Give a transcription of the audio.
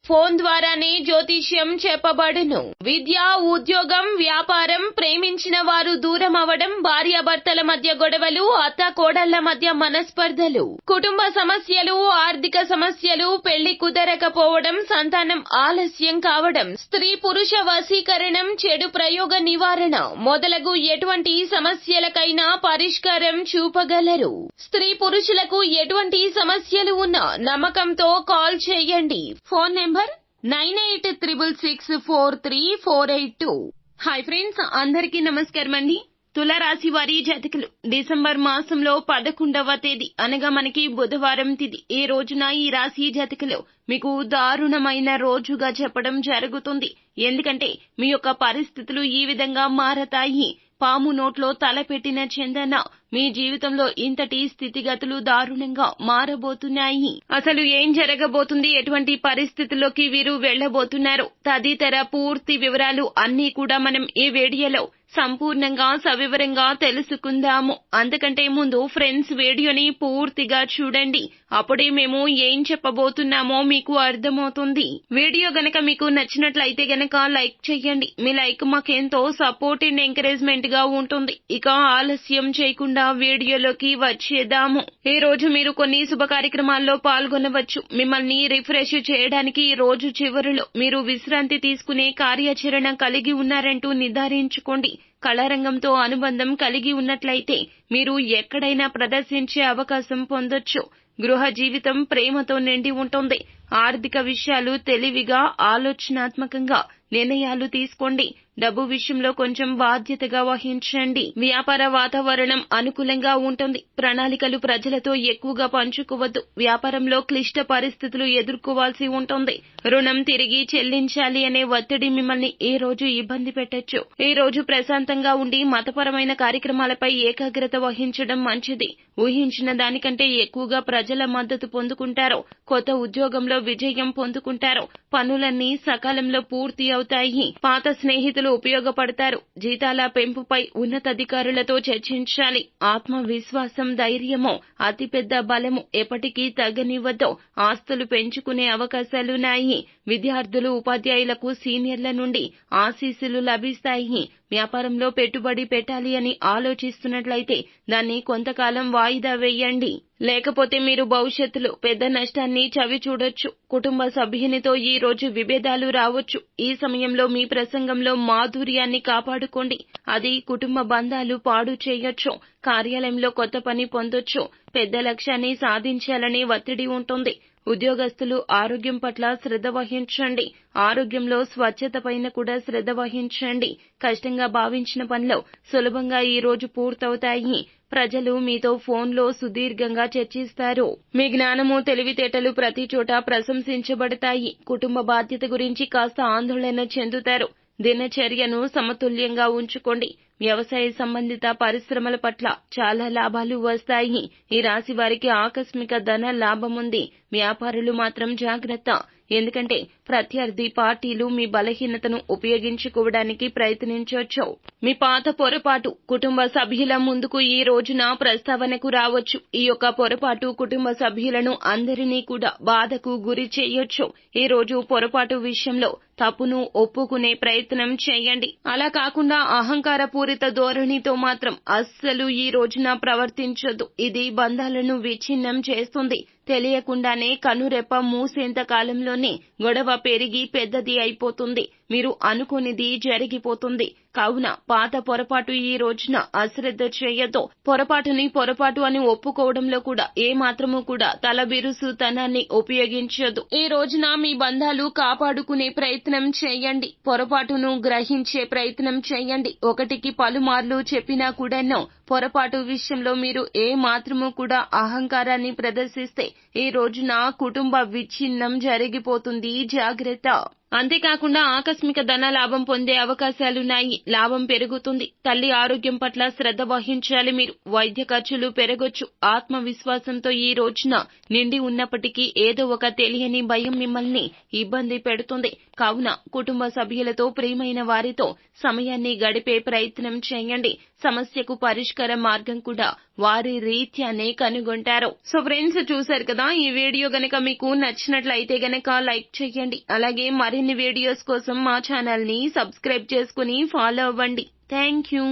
Phone ద్వారానే జ్యోతిష్యం చెప్పబడును. విద్య, ఉద్యోగం, వ్యాపారం, ప్రేమించిన వారు దూరం అవడం, భార్యాభర్తల మధ్య గొడవలు, అత్త కోడళ్ల మధ్య మనస్పర్ధలు, కుటుంబ సమస్యలు, ఆర్థిక సమస్యలు, పెళ్లి కుదరకపోవడం, సంతానం ఆలస్యం కావడం, స్త్రీ పురుష వశీకరణం, చెడు ప్రయోగ నివారణ మొదలగు ఎటువంటి సమస్యలకైనా పరిష్కారం చూపగలరు. స్త్రీ పురుషులకు ఎటువంటి సమస్యలు ఉన్నా నమ్మకంతో కాల్ చేయండి. Phone number 9866643482. హాయ్ ఫ్రెండ్స్, అందరికీ నమస్కారం అండి. తులారాశి వారి జాతకులు డిసెంబర్ మాసంలో 11వ తేదీ అనగా మనకి బుధవారం తిథి. ఈ రోజున ఈ రాశి జాతకులు మీకు దారుణమైన రోజుగా చెప్పడం జరుగుతుంది. ఎందుకంటే మీ యొక్క పరిస్థితులు ఈ విధంగా మారతాయి. పాము నోట్లో తల పెట్టిన చందన మీ జీవితంలో ఇంతటి స్థితిగతులు దారుణంగా మారబోతున్నాయి. అసలు ఏం జరగబోతుంది, ఎటువంటి పరిస్థితుల్లోకి వీరు వెళ్లబోతున్నారు తదితర పూర్తి వివరాలు అన్నీ కూడా మనం ఈ వీడియోలో సంపూర్ణంగా సవివరంగా తెలుసుకుందాము. అంతకంటే ముందు ఫ్రెండ్స్ వీడియోని పూర్తిగా చూడండి. అప్పుడే మేము ఏం చెప్పబోతున్నామో మీకు అర్థమవుతుంది. వీడియో గనక మీకు నచ్చినట్లయితే గనక లైక్ చేయండి. మీ లైక్ మాకెంతో సపోర్ట్ అండ్ ఎంకరేజ్మెంట్ గా ఉంటుంది. ఇక ఆలస్యం చేయకుండా వీడియోలోకి వచ్చేద్దాము. ఈ రోజు మీరు కొన్ని శుభ కార్యక్రమాల్లో పాల్గొనవచ్చు. మిమ్మల్ని రిఫ్రెష్ చేయడానికి ఈ రోజు చివరిలో మీరు విశ్రాంతి తీసుకునే కార్యాచరణ కలిగి ఉన్నారంటూ నిర్ధారించుకోండి. కళారంగంతో అనుబంధం కలిగి ఉన్నట్లయితే మీరు ఎక్కడైనా ప్రదర్శించే అవకాశం పొందొచ్చు. గృహ జీవితం ప్రేమతో నిండి ఉంటుంది. ఆర్థిక విషయాలు తెలివిగా, ఆలోచనాత్మకంగా నిర్ణయాలు తీసుకోండి. డబ్బు విషయంలో కొంచెం బాధ్యతగా వహించండి. వ్యాపార వాతావరణం అనుకూలంగా ఉంటుంది. ప్రణాళికలు ప్రజలతో ఎక్కువగా పంచుకోవద్దు. వ్యాపారంలో క్లిష్ట పరిస్థితులు ఎదుర్కోవాల్సి ఉంటుంది. రుణం తిరిగి చెల్లించాలి అనే ఒత్తిడి మిమ్మల్ని ఈ రోజు ఇబ్బంది పెట్టొచ్చు. ఈ రోజు ప్రశాంతంగా ఉండి మతపరమైన కార్యక్రమాలపై ఏకాగ్రత వహించడం మంచిది. ఊహించిన దానికంటే ఎక్కువగా ప్రజల మద్దతు పొందుకుంటారు. కొత్త ఉద్యోగంలో విజయం పొందుకుంటారు. పనులన్నీ సకాలంలో పూర్తి అవుతాయి. పాత స్నేహితులు ఉపయోగపడతారు. జీతాల పెంపుపై ఉన్నతాధికారులతో చర్చించాలి. ఆత్మవిశ్వాసం, ధైర్యము అతిపెద్ద బలము. ఎప్పటికీ తగ్గనివ్వద్దు. ఆస్తులు పెంచుకునే అవకాశాలున్నాయి. విద్యార్థులు, ఉపాధ్యాయులకు సీనియర్ల నుండి ఆశీస్సులు లభిస్తాయి. వ్యాపారంలో పెట్టుబడి పెట్టాలి అని ఆలోచిస్తున్నట్లయితే దాన్ని కొంతకాలం వాయిదా వేయండి. లేకపోతే మీరు భవిష్యత్తులో పెద్ద నష్టాన్ని చవి చూడొచ్చు. కుటుంబ సభ్యునితో ఈ రోజు విభేదాలు రావచ్చు. ఈ సమయంలో మీ ప్రసంగంలో మాధుర్యాన్ని కాపాడుకోండి. అది కుటుంబ బంధాలు పాడు చేయొచ్చు. కార్యాలయంలో కొత్త పని పొందొచ్చు. పెద్ద లక్ష్యాన్ని సాధించాలనే ఒత్తిడి ఉంటుంది. ఉద్యోగస్తులు ఆరోగ్యం పట్ల శ్రద్ధ వహించండి. ఆరోగ్యంలో స్వచ్ఛత పైన కూడా శ్రద్ధ వహించండి. కష్టంగా భావించిన పనులు సులభంగా ఈ రోజు పూర్తవుతాయి. ప్రజలు మీతో ఫోన్లో సుదీర్ఘంగా చర్చిస్తారు. మీ జ్ఞానము, తెలివితేటలు ప్రతి చోట ప్రశంసించబడతాయి. కుటుంబ బాధ్యత గురించి కాస్త ఆందోళన చెందుతారు. దినచర్యను సమతుల్యంగా ఉంచుకోండి. వ్యవసాయ సంబంధిత పరిశ్రమల పట్ల చాలా లాభాలు వస్తాయి. ఈ రాశి వారికి ఆకస్మిక ధన లాభముంది. వ్యాపారులు మాత్రం జాగ్రత్త. ఎందుకంటే ప్రత్యర్థి పార్టీలు మీ బలహీనతను ఉపయోగించుకోవడానికి ప్రయత్నించవచ్చు. మీ పాత పొరపాటు కుటుంబ సభ్యుల ముందుకు ఈ రోజున ప్రస్తావనకు రావచ్చు. ఈ యొక్క పొరపాటు కుటుంబ సభ్యులను అందరినీ కూడా బాధకు గురి చేయొచ్చు. ఈ రోజు పొరపాటు విషయంలో తప్పును ఒప్పుకునే ప్రయత్నం చేయండి. అలా కాకుండా అహంకార పూరిత ధోరణితో మాత్రం అస్సలు ఈ రోజున ప్రవర్తించొద్దు. ఇది బంధాలను విచ్ఛిన్నం చేస్తుంది. తెలియకుండానే కనురెప్ప మూసేంత కాలంలోనే గొడవ పెరిగి పెద్దది అయిపోతుంది. మీరు అనుకోనిది జరిగిపోతుంది. కావున పాత పొరపాటు ఈ రోజున అశ్రద్ధ చేయొద్దు. పొరపాటుని పొరపాటు అని ఒప్పుకోవడంలో కూడా ఏ మాత్రము కూడా తలబిరుసుతనాన్ని ఉపయోగించొద్దు. ఈ రోజున మీ బంధాలు కాపాడుకునే ప్రయత్నం చేయండి. పొరపాటును గ్రహించే ప్రయత్నం చేయండి. ఒకటికి పలుమార్లు చెప్పినా కూడాను పొరపాటు విషయంలో మీరు ఏ మాత్రము కూడా అహంకారాన్ని ప్రదర్శిస్తే ఈ రోజున కుటుంబ విచ్ఛిన్నం జరిగిపోతుంది. జాగ్రత్త. అంతేకాకుండా ఆకస్మిక ధన లాభం పొందే అవకాశాలున్నాయి. లాభం పెరుగుతుంది. తల్లి ఆరోగ్యం పట్ల శ్రద్ధ వహించాలి. మీరు వైద్య ఖర్చులు పెరగొచ్చు. ఆత్మవిశ్వాసంతో ఈ రోజున నిండి ఉన్నప్పటికీ ఏదో ఒక తెలియని భయం మిమ్మల్ని ఇబ్బంది పెడుతుంది. కావున కుటుంబ సభ్యులతో, ప్రియమైన వారితో సమయాన్ని గడిపే ప్రయత్నం చేయండి. సమస్యకు పరిష్కార మార్గం కూడా వారి రీత్యానే కనుగొంటారు. సో ఫ్రెండ్స్, చూసారు కదా, ఈ వీడియో గనక మీకు నచ్చినట్లయితే గనక లైక్ చేయండి. అలాగే మరిన్ని వీడియోస్ కోసం మా ఛానల్ ని సబ్స్క్రైబ్ చేసుకుని ఫాలో అవ్వండి. Thank you.